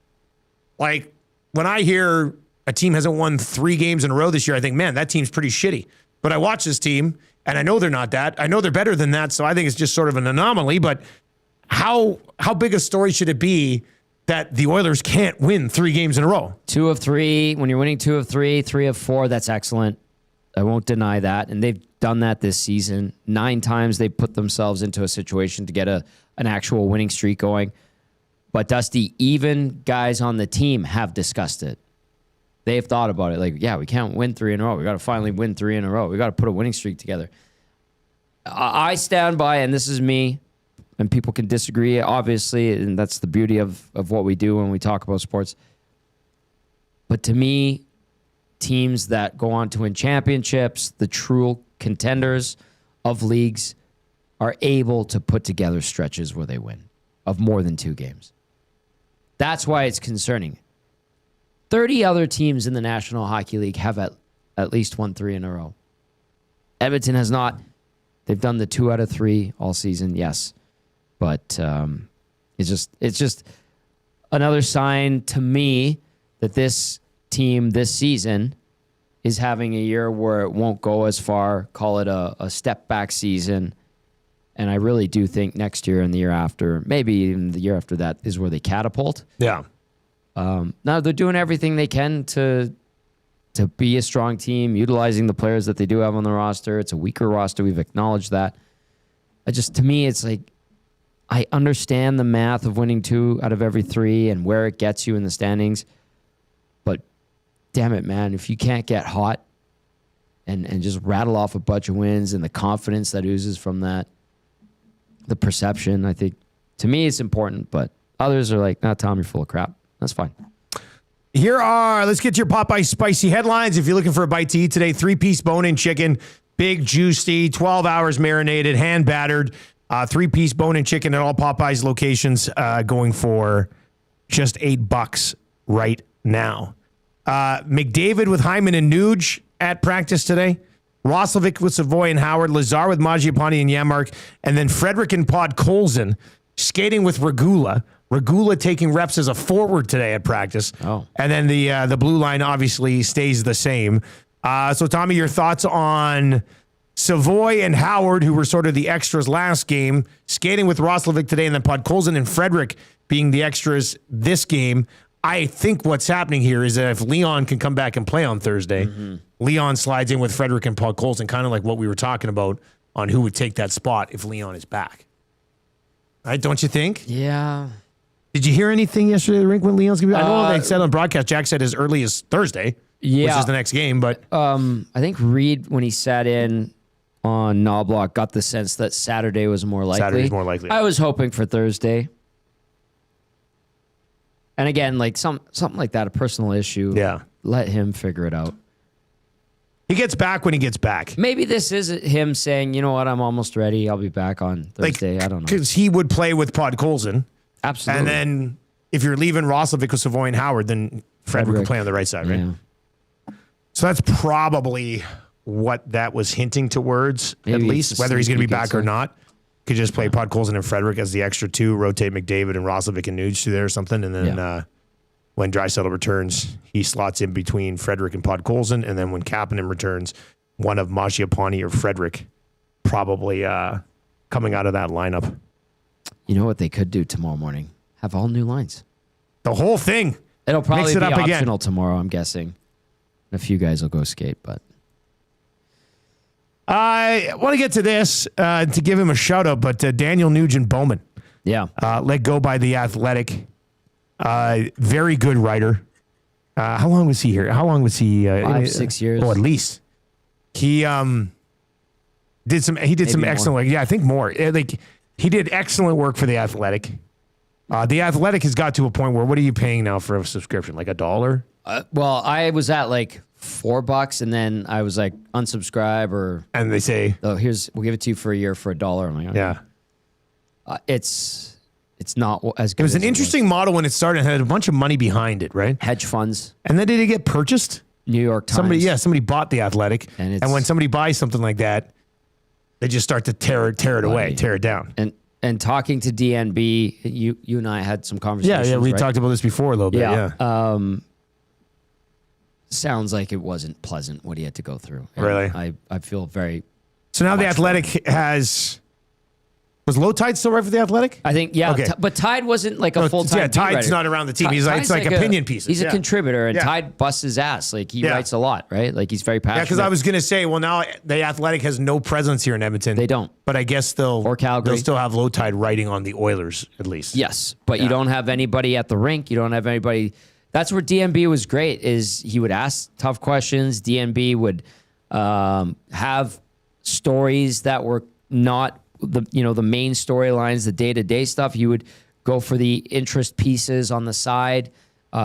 Speaker 1: Like, when I hear a team hasn't won 3 games in a row this year, I think, man, that team's pretty shitty. But I watch this team, and I know they're not that. I know they're better than that, so I think it's just sort of an anomaly. But how big a story should it be that the Oilers can't win 3 games in a row?
Speaker 2: 2 of 3. When you're winning 2 of 3, 3 of 4, that's excellent. I won't deny that. And they've done that this season. 9 times they put themselves into a situation to get an actual winning streak going. But Dusty, even guys on the team have discussed it. They've thought about it. Like, yeah, we can't win 3 in a row. We got to finally win 3 in a row. We got to put a winning streak together. I stand by, and this is me, and people can disagree, obviously, and that's the beauty of what we do when we talk about sports. But to me, teams that go on to win championships, the true contenders of leagues, are able to put together stretches where they win of more than 2 games. That's why it's concerning. 30 other teams in the National Hockey League have at least won 3 in a row. Edmonton has not. They've done the 2 out of 3 all season, yes. But it's just another sign to me that this team this season is having a year where it won't go as far, call it a step back season. And I really do think next year and the year after, maybe even the year after that, is where they catapult.
Speaker 1: Yeah.
Speaker 2: Now they're doing everything they can to be a strong team, utilizing the players that they do have on the roster. It's a weaker roster. We've acknowledged that. To me, it's like, I understand the math of winning 2 out of every 3 and where it gets you in the standings. But damn it, man, if you can't get hot and just rattle off a bunch of wins and the confidence that oozes from that, the perception, I think, to me, it's important. But others are like, nah, Tom, you're full of crap. That's fine.
Speaker 1: Let's get to your Popeye spicy headlines. If you're looking for a bite to eat today, 3-piece bone-in chicken, big, juicy, 12 hours marinated, hand battered, 3-piece bone-in chicken at all Popeyes locations, going for just $8 right now. McDavid with Hyman and Nuge at practice today. Roslovic with Savoy and Howard. Lazar with Mangiapane and Yamark. And then Frederick and Podkolzin skating with Regula. Regula taking reps as a forward today at practice.
Speaker 2: Oh.
Speaker 1: And then the blue line obviously stays the same. So, Tommy, your thoughts on Savoy and Howard, who were sort of the extras last game, skating with Roslovic today, and then Podkolzin and Frederick being the extras this game. I think what's happening here is that if Leon can come back and play on Thursday, Leon slides in with Frederick and Podkolzin, kind of like what we were talking about on who would take that spot if Leon is back. Right? Don't you think?
Speaker 2: Yeah.
Speaker 1: Did you hear anything yesterday at the rink when Leon's going to be? I know they said on broadcast, Jack said as early as Thursday, which is the next game. But
Speaker 2: I think Reed, when he sat in on Knobloch, got the sense that Saturday was more likely.
Speaker 1: Saturday's more likely.
Speaker 2: I was hoping for Thursday. And again, like something like that, a personal issue.
Speaker 1: Yeah.
Speaker 2: Let him figure it out.
Speaker 1: He gets back when he gets back.
Speaker 2: Maybe this is him saying, you know what, I'm almost ready. I'll be back on Thursday. I don't know.
Speaker 1: Because he would play with Podkolzin.
Speaker 2: Absolutely.
Speaker 1: And then if you're leaving Roslovic with Savoy and Howard, then Frederick would play on the right side, right?
Speaker 2: Yeah.
Speaker 1: So that's probably what that was hinting towards,
Speaker 2: Maybe
Speaker 1: at least. Whether he's going to be back or not. Could just play Podkolzin and Frederick as the extra two, rotate McDavid and Roslovic and Nuge through there or something. And then when Draisaitl returns, he slots in between Frederick and Podkolzin. And then when Kapanen returns, one of Mangiapane or Frederick probably coming out of that lineup.
Speaker 2: You know what they could do tomorrow morning? Have all new lines.
Speaker 1: The whole thing.
Speaker 2: It'll probably
Speaker 1: Mix it
Speaker 2: be
Speaker 1: up
Speaker 2: optional
Speaker 1: again.
Speaker 2: tomorrow, I'm guessing. A few guys will go skate, but...
Speaker 1: I want to get to this to give him a shout out, but Daniel Nugent-Bowman let go by The Athletic. Very good writer. How long was he here? How long was he?
Speaker 2: 5-6 years.
Speaker 1: Oh, at least. He did some excellent work. Yeah, I think more. He did excellent work for The Athletic. The Athletic has got to a point where what are you paying now for a subscription? Like $1?
Speaker 2: Well, I was at like $4, and then I was like unsubscribe or.
Speaker 1: And they say,
Speaker 2: "Oh, we'll give it to you for a year for $1." I'm like, okay.
Speaker 1: Yeah,
Speaker 2: it's not as good.
Speaker 1: It was
Speaker 2: as
Speaker 1: an interesting model when it started. It had a bunch of money behind it, right?
Speaker 2: Hedge funds,
Speaker 1: And then did it get purchased?
Speaker 2: New York Times.
Speaker 1: Somebody bought The Athletic,
Speaker 2: And
Speaker 1: and when somebody buys something like that, they just start to tear it away, tear it down.
Speaker 2: And talking to DNB, you and I had some conversations.
Speaker 1: Yeah, we
Speaker 2: right?
Speaker 1: talked about this before a little bit. Yeah.
Speaker 2: Sounds like it wasn't pleasant what he had to go through. And
Speaker 1: Really?
Speaker 2: I feel very.
Speaker 1: So now The Athletic was Low Tide still right for The Athletic?
Speaker 2: I think, yeah.
Speaker 1: Okay.
Speaker 2: But Tide wasn't like a full-time.
Speaker 1: Yeah, Tide's
Speaker 2: writer.
Speaker 1: not around the team. It's
Speaker 2: Tide's
Speaker 1: like opinion pieces.
Speaker 2: He's a
Speaker 1: Yeah.
Speaker 2: contributor, and
Speaker 1: Yeah.
Speaker 2: Tide busts his ass. Like he
Speaker 1: Yeah.
Speaker 2: writes a lot, right? Like he's very passionate.
Speaker 1: Yeah, because I was going to say, well, now The Athletic has no presence here in Edmonton.
Speaker 2: They don't.
Speaker 1: But I guess
Speaker 2: Or Calgary.
Speaker 1: they'll still have Low Tide writing on the Oilers, at least.
Speaker 2: Yes, but you don't have anybody at the rink. You don't have anybody. That's where DNB was great. Is he would ask tough questions. DNB would have stories that were not the main storylines, the day-to-day stuff. He would go for the interest pieces on the side.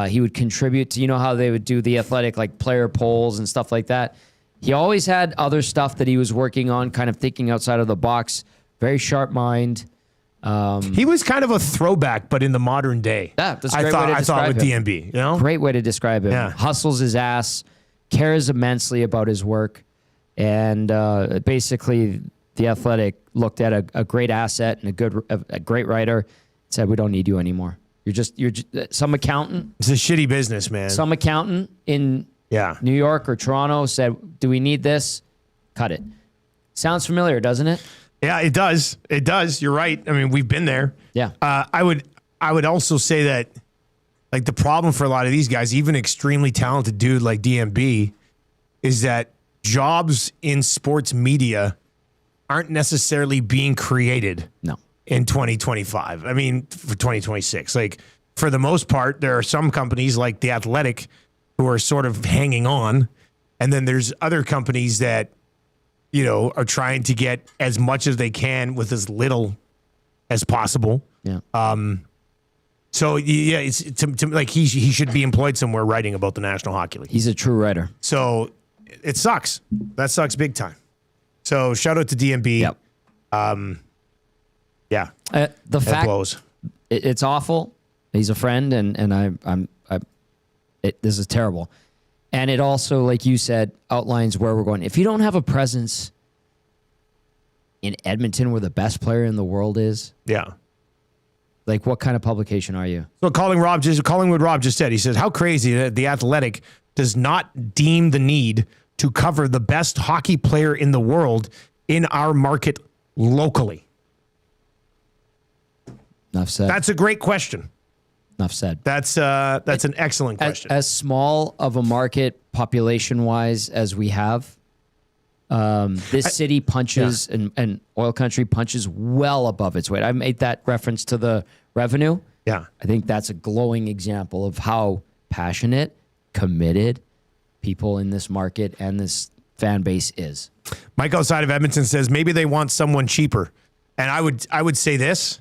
Speaker 2: He would contribute to, how they would do The Athletic, like player polls and stuff like that. He always had other stuff that he was working on, kind of thinking outside of the box. Very sharp mind.
Speaker 1: He was kind of a throwback, but in the modern day.
Speaker 2: Yeah, that's a great way to
Speaker 1: I thought
Speaker 2: describe
Speaker 1: with
Speaker 2: him.
Speaker 1: DNB,
Speaker 2: Great way to describe him.
Speaker 1: Yeah.
Speaker 2: Hustles his ass, cares immensely about his work, and basically The Athletic looked at a great asset and a great writer, said, "We don't need you anymore. You're just some accountant."
Speaker 1: It's a shitty business, man.
Speaker 2: Some accountant in New York or Toronto said, "Do we need this? Cut it." Sounds familiar, doesn't it?
Speaker 1: Yeah, it does. It does. You're right. I mean, we've been there.
Speaker 2: Yeah.
Speaker 1: I would also say that, like, the problem for a lot of these guys, even extremely talented dude like DMB, is that jobs in sports media aren't necessarily being created.
Speaker 2: No.
Speaker 1: In 2025. I mean, for 2026. Like, for the most part, there are some companies like The Athletic who are sort of hanging on, and then there's other companies that are trying to get as much as they can with as little as possible.
Speaker 2: Yeah.
Speaker 1: So yeah, it's to like he should be employed somewhere writing about the National Hockey League.
Speaker 2: He's a true writer.
Speaker 1: So it sucks. That sucks big time. So shout out to DMB.
Speaker 2: Yep.
Speaker 1: Yeah.
Speaker 2: The fact
Speaker 1: blows.
Speaker 2: It's awful. He's a friend, and this is terrible. And it also, like you said, outlines where we're going. If you don't have a presence in Edmonton, where the best player in the world is,
Speaker 1: Yeah.
Speaker 2: like, what kind of publication are you?
Speaker 1: So Collingwood Rob just said, he says, how crazy that The Athletic does not deem the need to cover the best hockey player in the world in our market locally.
Speaker 2: Enough said.
Speaker 1: That's a great question.
Speaker 2: Enough said.
Speaker 1: That's an excellent question.
Speaker 2: As small of a market population-wise as we have, this city punches and oil country punches well above its weight. I made that reference to the revenue.
Speaker 1: Yeah.
Speaker 2: I think that's a glowing example of how passionate, committed people in this market and this fan base is. Mike
Speaker 1: outside of Edmonton says maybe they want someone cheaper. And I would say this.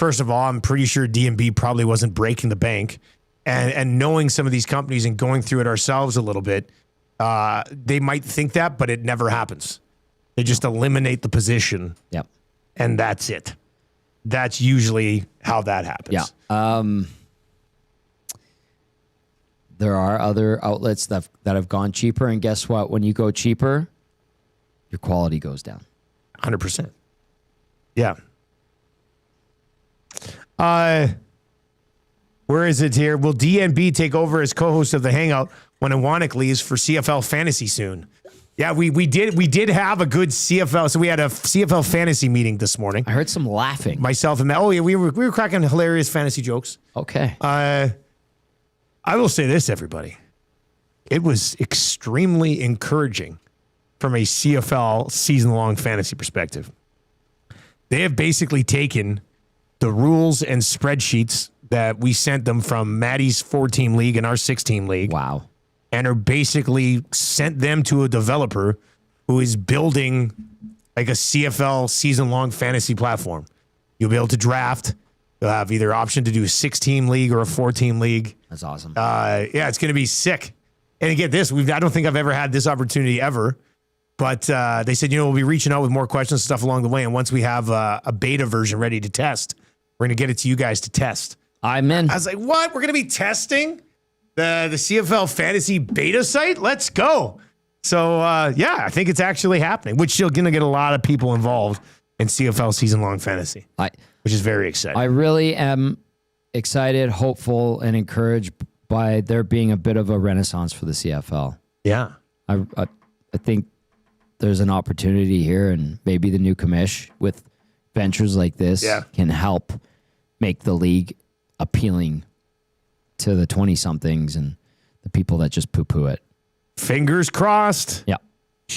Speaker 1: First of all, I'm pretty sure D&B probably wasn't breaking the bank. And knowing some of these companies and going through it ourselves a little bit, they might think that, but it never happens. They just eliminate the position.
Speaker 2: Yep.
Speaker 1: And that's it. That's usually how that happens.
Speaker 2: Yeah. There are other outlets that have gone cheaper. And guess what? When you go cheaper, your quality goes down.
Speaker 1: 100%. Yeah. Where is it here? Will DNB take over as co-host of The Hangout when Iwanek leaves for CFL Fantasy soon? Yeah, we did have a good CFL. So we had a CFL fantasy meeting this morning.
Speaker 2: I heard some laughing.
Speaker 1: Myself and Matt. Oh yeah, we were cracking hilarious fantasy jokes.
Speaker 2: Okay.
Speaker 1: I will say this, everybody. It was extremely encouraging from a CFL season-long fantasy perspective. They have basically taken the rules and spreadsheets that we sent them from Maddie's 4-team league and our 6-team league.
Speaker 2: Wow.
Speaker 1: And are basically sent them to a developer who is building like a CFL season-long fantasy platform. You'll be able to draft. You'll have either option to do a 6-team league or a 4-team league.
Speaker 2: That's awesome.
Speaker 1: Yeah, it's going to be sick. And get this, I don't think I've ever had this opportunity ever. But they said, we'll be reaching out with more questions and stuff along the way. And once we have a beta version ready to test, we're going to get it to you guys to test.
Speaker 2: I'm in.
Speaker 1: I was like, what? We're going to be testing the CFL fantasy beta site? Let's go. So, yeah, I think it's actually happening, which you're going to get a lot of people involved in CFL season-long fantasy, which is very exciting.
Speaker 2: I really am excited, hopeful, and encouraged by there being a bit of a renaissance for the CFL.
Speaker 1: Yeah.
Speaker 2: I think there's an opportunity here, and maybe the new commish with ventures like this can help make the league appealing to the 20-somethings and the people that just poo-poo it.
Speaker 1: Fingers crossed.
Speaker 2: Yeah.
Speaker 1: It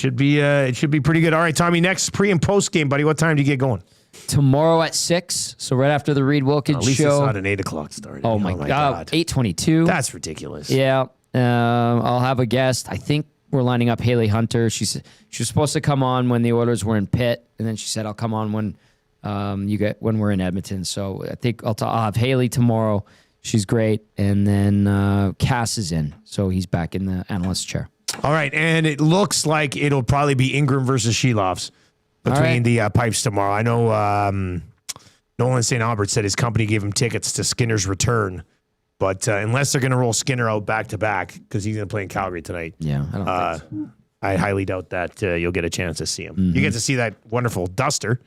Speaker 1: should be pretty good. All right, Tommy, next pre- and post-game, buddy. What time do you get going?
Speaker 2: Tomorrow at 6, so right after the Reed Wilkins
Speaker 1: at least
Speaker 2: show.
Speaker 1: It's not an 8 o'clock start.
Speaker 2: Oh my God. 8:22.
Speaker 1: That's ridiculous.
Speaker 2: Yeah. I'll have a guest. I think we're lining up Haley Hunter. She was supposed to come on when the Oilers were in Pitt, and then she said, I'll come on when we're in Edmonton. So I think I'll have Haley tomorrow. She's great. And then Cass is in, so he's back in the analyst chair.
Speaker 1: All right, and it looks like it'll probably be Ingram versus Shelovs between the pipes tomorrow. I know Nolan St. Albert said his company gave him tickets to Skinner's return, but unless they're going to roll Skinner out back-to-back because he's going to play in Calgary tonight,
Speaker 2: yeah, I don't think so.
Speaker 1: I highly doubt that you'll get a chance to see him. Mm-hmm. You get to see that wonderful duster,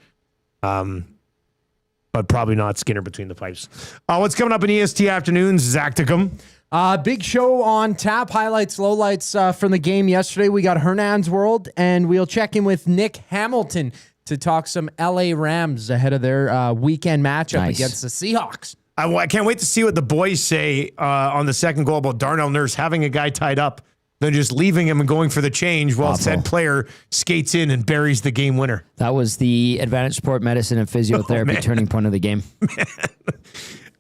Speaker 1: but probably not Skinner between the pipes. What's coming up in EST Afternoons, Zacticum?
Speaker 3: Big show on tap, highlights, lowlights from the game yesterday. We got Hernan's World, and we'll check in with Nick Hamilton to talk some LA Rams ahead of their weekend matchup against the Seahawks.
Speaker 1: I can't wait to see what the boys say on the second goal about Darnell Nurse having a guy tied up, then just leaving him and going for the change while said player skates in and buries the game winner.
Speaker 2: That was the Advantage Sport Medicine and Physiotherapy turning point of the game.
Speaker 1: Man.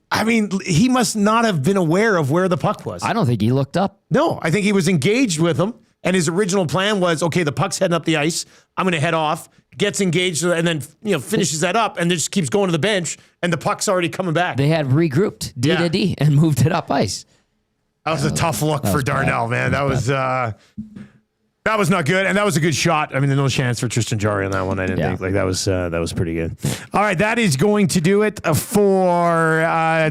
Speaker 1: I mean, he must not have been aware of where the puck was.
Speaker 2: I don't think he looked up.
Speaker 1: No, I think he was engaged with him, and his original plan was, okay, the puck's heading up the ice. I'm going to head off, gets engaged, and then finishes that up, and then just keeps going to the bench, and the puck's already coming back.
Speaker 2: They had regrouped D to D and moved it up ice.
Speaker 1: That was a tough look for Darnell, man. That was not good, and that was a good shot. I mean, there's no chance for Tristan Jarry on that one. I didn't think that was pretty good. All right, that is going to do it for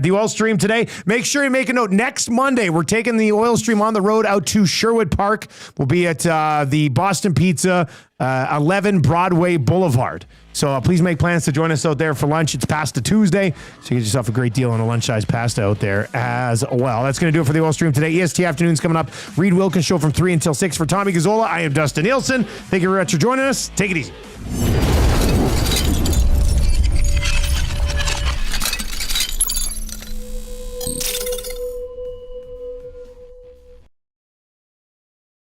Speaker 1: the Oil Stream today. Make sure you make a note. Next Monday, we're taking the Oil Stream on the road out to Sherwood Park. We'll be at the Boston Pizza, 11 Broadway Boulevard. So please make plans to join us out there for lunch. It's Pasta Tuesday, so you get yourself a great deal on a lunch-size pasta out there as well. That's going to do it for the Oil Stream today. EST Afternoons coming up. Reed Wilkins Show from 3 until 6. For Tommy Gazzola, I am Dustin Nielson. Thank you very much for joining us. Take it easy.